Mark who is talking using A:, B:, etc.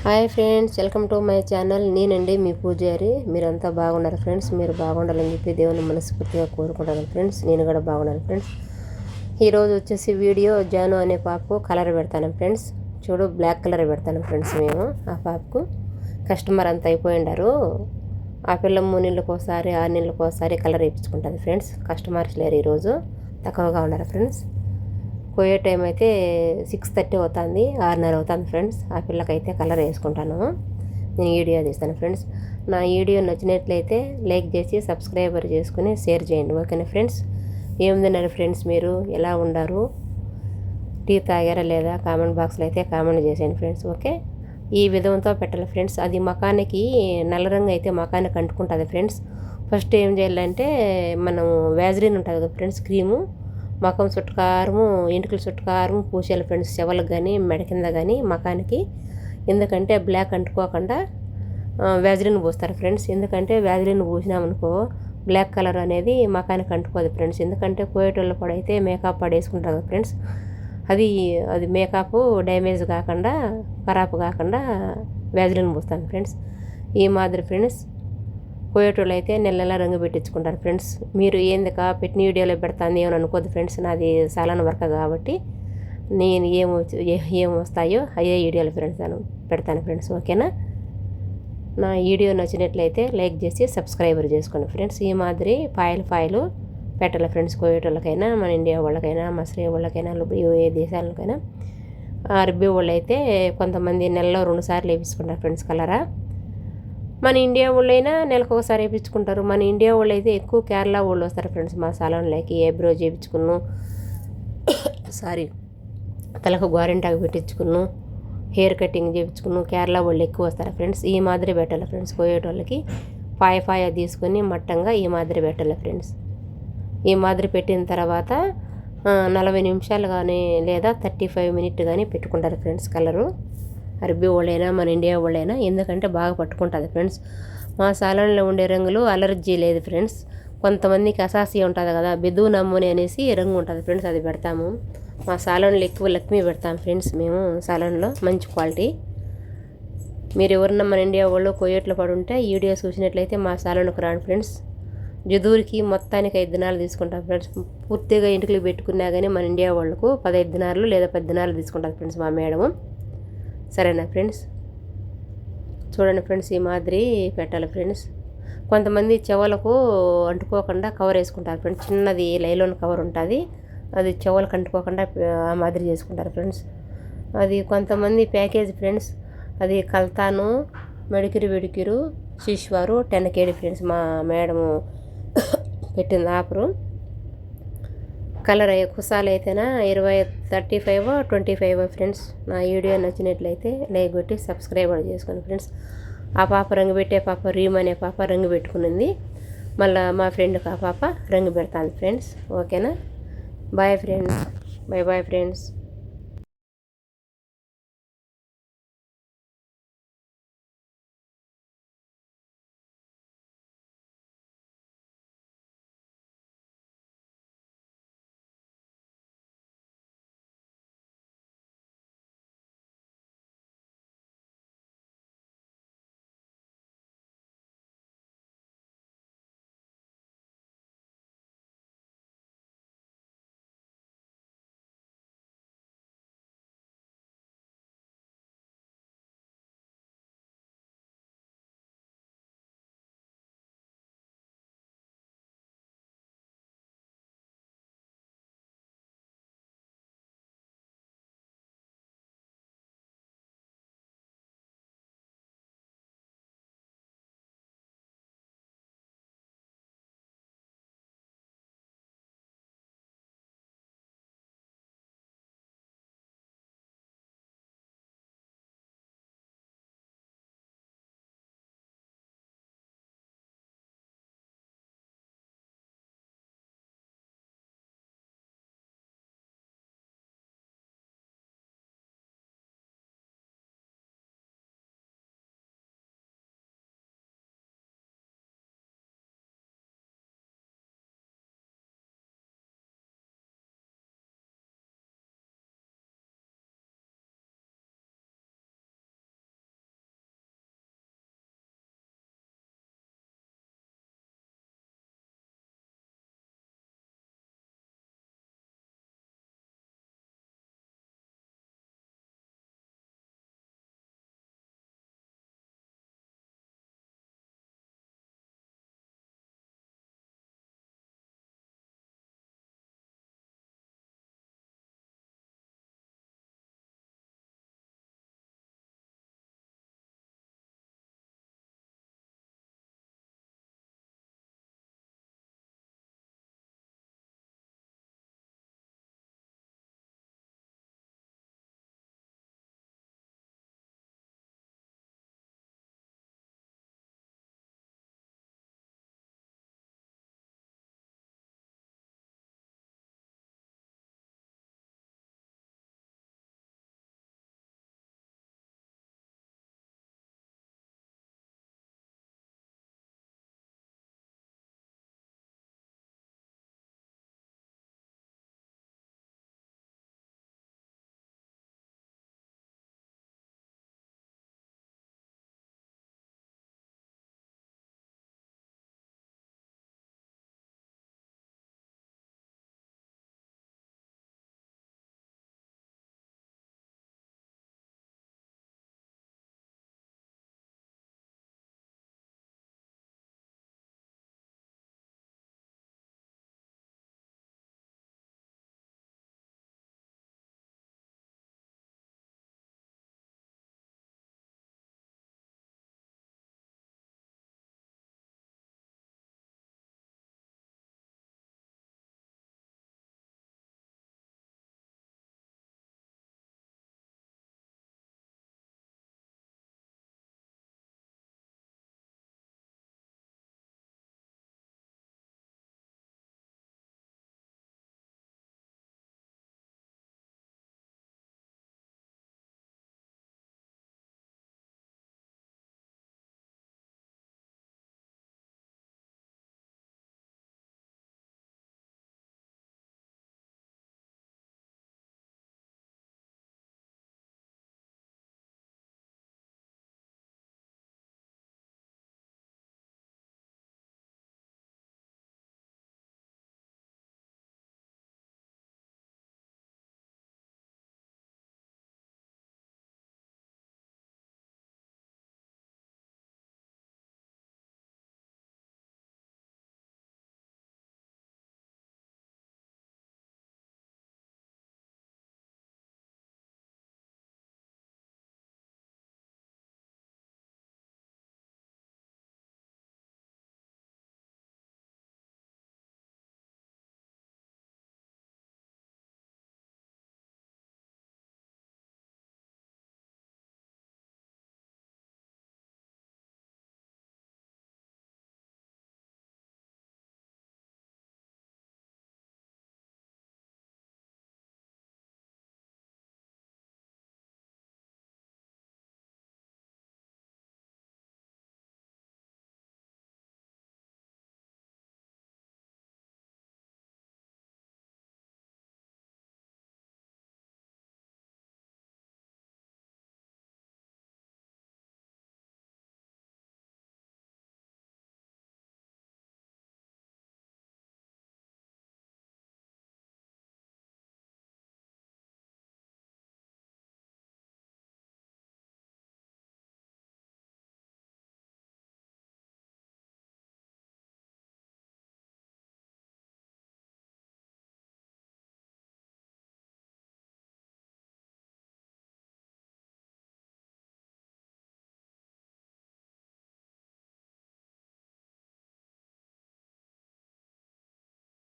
A: Hi friends, welcome to my channel. నేనండి మీ పూజారి. మీరంతా బాగున్నారు ఫ్రెండ్స్. మీరు బాగుండాలని చెప్పి దేవుని మనస్ఫూర్తిగా కోరుకుంటాను ఫ్రెండ్స్. నేను కూడా బాగున్నాను ఫ్రెండ్స్. ఈరోజు వచ్చేసి వీడియో జాను అనే పాపకు కలర్ పెడతాను ఫ్రెండ్స్. చూడు, బ్లాక్ కలర్ పెడతాను ఫ్రెండ్స్. మేము ఆ పాపకు కస్టమర్ అంతా అయిపోయిండారు. ఆ పిల్ల 3 నెలలకు ఒకసారి 6 నెలలకు ఒకసారి కలర్ వేయించుకుంటుంది ఫ్రెండ్స్. కస్టమర్స్ లేరు, ఈరోజు తక్కువగా ఉన్నారు ఫ్రెండ్స్. పోయే టైం అయితే 6:30 అవుతుంది, 6:30 అవుతుంది ఫ్రెండ్స్. ఆ పిల్లకైతే కలర్ వేసుకుంటాను. నేను వీడియో తీస్తాను ఫ్రెండ్స్. నా వీడియో నచ్చినట్లయితే లైక్ చేసి సబ్స్క్రైబర్ చేసుకుని షేర్ చేయండి, ఓకేనా ఫ్రెండ్స్. ఏం తిన్నారు ఫ్రెండ్స్, మీరు ఎలా ఉండారు? టీ తాగారా లేదా? కామెంట్ బాక్స్లో అయితే కామెంట్ చేసేయండి ఫ్రెండ్స్, ఓకే. ఈ విధంతో పెట్టాలి ఫ్రెండ్స్. అది మకానికి నల్ల రంగు అయితే మకానికి అంటుకుంటుంది ఫ్రెండ్స్. ఫస్ట్ ఏం చేయాలంటే, మనం వ్యాజ్లిన్ ఉంటుంది కదా ఫ్రెండ్స్, క్రీము మకం చుట్టుకారము, ఎంటుకల చుట్టుకారము పూసేయాలి ఫ్రెండ్స్. చెవులకు కానీ మెడ కింద కానీ మకానికి. ఎందుకంటే బ్లాక్ అంటుకోకుండా వ్యాజ్లిన్ పూస్తారు ఫ్రెండ్స్. ఎందుకంటే వ్యాజ్లిన్ పూసినామనుకో బ్లాక్ కలర్ అనేది మకానికి అంటుకోదు ఫ్రెండ్స్. ఎందుకంటే కోయేటోళ్ళు కూడా అయితే మేకప్ పడేసుకుంటారు ఫ్రెండ్స్. అది మేకప్ డ్యామేజ్ కాకుండా, ఖరాబ్ కాకుండా వ్యాజ్లిన్ పూస్తాను ఫ్రెండ్స్. ఈ మాదిరి ఫ్రెండ్స్ పోయేటోళ్ళు అయితే నెల రంగు పెట్టించుకుంటారు ఫ్రెండ్స్. మీరు ఏందుక పెట్టిన వీడియోలో పెడతాను ఏమని అనుకోదు ఫ్రెండ్స్. నాది సాలాన్ వర్క్ కాబట్టి నేను ఏం వస్తాయో అయ్యే వీడియోలు ఫ్రెండ్స్ పెడతాను ఫ్రెండ్స్, ఓకేనా. నా వీడియో నచ్చినట్లయితే లైక్ చేసి సబ్స్క్రైబర్ చేసుకోండి ఫ్రెండ్స్. ఈ మాదిరి పాయలు పెట్టాలి ఫ్రెండ్స్. కోయేటోళ్ళకైనా, మన ఇండియా వాళ్ళకైనా, మసరే వాళ్ళకైనా, ఏ దేశాలకైనా. అరబ్బీ వాళ్ళు అయితే కొంతమంది నెలలో 2 సార్లు వేయించుకుంటారు ఫ్రెండ్స్ కలరా. మన ఇండియా వాళ్ళైనా నెలకు ఒకసారి వేయించుకుంటారు. మన ఇండియా వాళ్ళు అయితే ఎక్కువ కేరళ వాళ్ళు వస్తారు ఫ్రెండ్స్ మా సాలాన్లోకి. ఐబ్రో చేయించుకున్నాను, తలకు గోరింటాకు పెట్టించుకున్నాను, హెయిర్ కటింగ్ చేయించుకున్నాను. కేరళ వాళ్ళు ఎక్కువ వస్తారు ఫ్రెండ్స్. ఈ మాదిరి పెట్టాలి ఫ్రెండ్స్. పోయేటోళ్ళకి పాయ తీసుకొని మట్టంగా ఈ మాదిరి పెట్టాలి ఫ్రెండ్స్. ఈ మాదిరి పెట్టిన తర్వాత 40 నిమిషాలు కానీ లేదా 35 మినిట్ కానీ పెట్టుకుంటారు ఫ్రెండ్స్ కలరు. అరబ్బీ వాళ్ళైనా, మన ఇండియా వాళ్ళైనా. ఎందుకంటే బాగా పట్టుకుంటుంది ఫ్రెండ్స్. మా సాలాన్లో ఉండే రంగులు అలర్జీ లేదు ఫ్రెండ్స్. కొంతమందికి అసాసి ఉంటుంది కదా, బెదు నమ్ముని అనేసి రంగు ఉంటుంది ఫ్రెండ్స్, అది పెడతాము. మా సాలాన్లో ఎక్కువ లక్ష్మీ పెడతాం ఫ్రెండ్స్. మేము సాలాన్లో మంచి క్వాలిటీ. మీరు ఎవరన్నా మన ఇండియా వాళ్ళు కోయేట్లో పడి ఉంటే ఈ వీడియో చూసినట్లయితే మా సాలాన్కి రాండి ఫ్రెండ్స్. జుదూరికి మొత్తానికి 5 దినాలు తీసుకుంటాం ఫ్రెండ్స్. పూర్తిగా ఇంటికి పెట్టుకున్నా కానీ మన ఇండియా వాళ్ళకు 15 దినాలు లేదా 10 దినాలు తీసుకుంటారు ఫ్రెండ్స్ మా మేడము, సరేనా ఫ్రెండ్స్. చూడండి ఫ్రెండ్స్, ఈ మాదిరి పెట్టాలి ఫ్రెండ్స్. కొంతమంది చెవులకు అంటుకోకుండా కవర్ వేసుకుంటారు ఫ్రెండ్స్. చిన్నది లైలోన్ కవర్ ఉంటుంది, అది చెవులకు అంటుకోకుండా ఆ మాదిరి చేసుకుంటారు ఫ్రెండ్స్. అది కొంతమంది ప్యాకేజ్ ఫ్రెండ్స్. అది కల్తాను, మెడికిరు శిష్వారు 10 KD ఫ్రెండ్స్. మా మేడము పెట్టింది ఆఫరు. కలర్ కుసాలు అయితేనా 35 25 ఫ్రెండ్స్. నా వీడియో నచ్చినట్లయితే లైక్ కొట్టి సబ్స్క్రైబర్ చేసుకోండి ఫ్రెండ్స్. ఆ పాప రంగు పెట్టే పాప రీమ్ అనే పాప రంగు పెట్టుకునింది. మళ్ళీ మా ఫ్రెండ్కి ఆ పాప రంగు పెడతాను ఫ్రెండ్స్, ఓకేనా. Bye friends, bye friends.